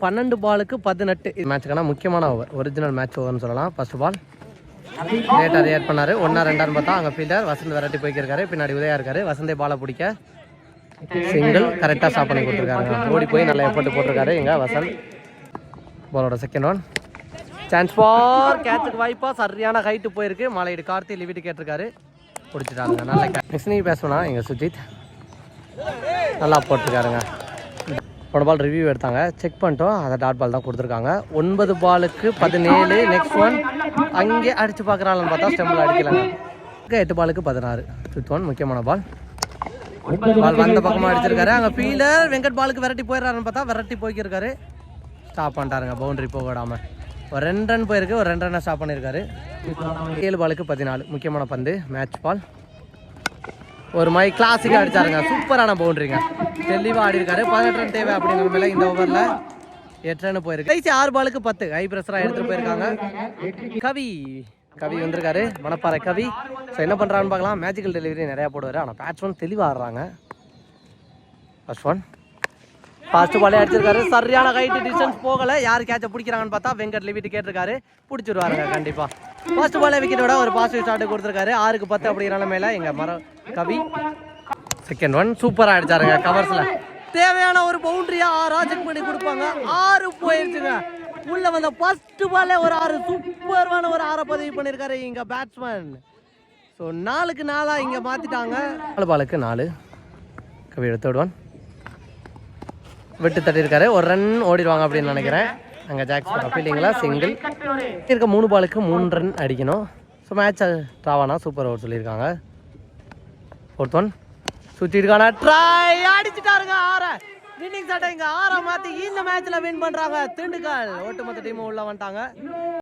12 பாலுக்கு 18 மேட்சுக்கான முக்கியமான over, original match ஓவர்னு சொல்லலாம். ஃபர்ஸ்ட் பால் லேட்டாக ரியாக்ட் பண்ணார். 1-2 பார்த்தா அங்கே ஃபீல்டர் வசந்த் விரட்டி போய்க்கிருக்காரு. பின்னாடி உதயா இருக்காரு. வசந்தே பாலை பிடிக்க சிங்கிள் கரெக்டாக ஸ்டாப் பண்ணி கொடுத்துருக்காருங்க. ஓடி போய் நல்லா எஃபர்ட் போட்டிருக்காரு எங்க வசந்த். பாலோட செகண்ட் ஒன் சான்ஸ் ஃபார் கேட்சுக்கு வாய்ப்பா சரியான ஹைட்டு போயிருக்கு. மாலையீடு கார்த்தி லிவிட்டு கேட்டிருக்காரு, பிடிச்சிட்டாங்க. நல்ல நெக்ஸ்ட் நீங்கள் பேசணும்னா எங்கள் சுஜித் நல்லா போட்டிருக்காருங்க. போன பால் ரிவ்யூ எடுத்தாங்க, செக் பண்ணிட்டோம். அதை டாட் பால் தான் கொடுத்துருக்காங்க. 9 பாலுக்கு 17. நெக்ஸ்ட் ஒன் அங்கே அடித்து பார்க்குறாங்கன்னு பார்த்தா ஸ்டெம்பில் அடிக்கலாங்க. 8 பாலுக்கு 16. ஃபிஃப்த் ஒன் முக்கியமான பால். பால் வந்த பக்கமாக அடிச்சிருக்காரு. அங்கே ஃபீல்டர் வெங்கட் பாலுக்கு விரட்டி போயிடறாருன்னு பார்த்தா விரட்டி போய்க்கிருக்காரு. ஸ்டாப் பண்ணிட்டாருங்க, பவுண்டரி போக விடாமல். ஒரு 2 ரன் போயிருக்கு, ஒரு 2 ரன்னை ஸ்டாப் பண்ணியிருக்காரு. 7 பாலுக்கு 14. முக்கியமான பந்து மேட்ச் பால். ஒரு மாதிரி கிளாஸிக்காக அடித்தாருங்க, சூப்பரான பவுண்டரிங்க. தெளிவாக ஆடி இருக்காரு. 18 ரன் தேவை அப்படிங்கிற மேலே இந்த ஓவரில் 8 ரன் போயிருக்கு. கடைசி 6 பாலுக்கு 10. ஹை ப்ரெஷராக எடுத்துகிட்டு போயிருக்காங்க. கவி வந்திருக்காரு, மணப்பாறை கவி. ஸோ என்ன பண்ணுறான்னு பார்க்கலாம். மேஜிக்கல் டெலிவரி நிறையா போடுவார், ஆனால் பேட்ஸ்மேன் தெளிவாக ஆடுறாங்க. ஃபர்ஸ்ட் ஒன் ஃபாஸ்ட் பாலே அடிச்சிருக்காரு. சரியான ஹைட்டு டிஸ்டன்ஸ் போகலை. யார் கேட்சை பிடிக்கிறாங்கன்னு பார்த்தா வெங்கட் லிவிட்டு கேட்டிருக்காரு, பிடிச்சிருவாருங்க கண்டிப்பாக. ஃபர்ஸ்ட் பாலே விக்கெட்டோட ஒரு பாசிட்டிவ் ஸ்டார்ட் கொடுத்துருக்காரு. 6க்கு 10 அப்படிங்கிற மேலே எங்கள் கவி. செகண்ட் ஒன் சூப்பராக அடிச்சாருங்க கவர்ஸில். தேவையான ஒரு பவுண்டரியா ராஜெக் பண்ணி கொடுப்பாங்க. 6 போயிருச்சுங்க. உள்ள வந்த ஃபர்ஸ்ட் பாலே ஒரு 6 சூப்பரான ஒரு 6 பதிவு பண்ணியிருக்காரு இங்கே பேட்ஸ்மேன். ஸோ 4க்கு 4 இங்கே மாற்றிட்டாங்க. 4 பாலுக்கு 4. கவி தேர்ட் ஒன் விட்டு தட்டியிருக்காரு. ஒரு ரன் ஓடிடுவாங்க அப்படின்னு நினைக்கிறேன். அங்கே ஜாக்ஸ் ஃபீல்டிங்கில் சிங்கிள் இருக்க. 3 பாலுக்கு 3 ரன் அடிக்கணும். ஸோ மேட்ச் ட்ராவானா சூப்பர் ஓவர் சொல்லியிருக்காங்க. ஃபோர்த் ஒன் சுற்றிருக்கான ட்ரை அடிச்சுட்டாருங்க. 6 வின்னிங் சட்டை இங்கே 6 மாற்றி இந்த மேட்ச்சில் வின் பண்ணுறாங்க திண்டுக்கல். ஒட்டுமொத்த டீமும் உள்ள வந்துட்டாங்க.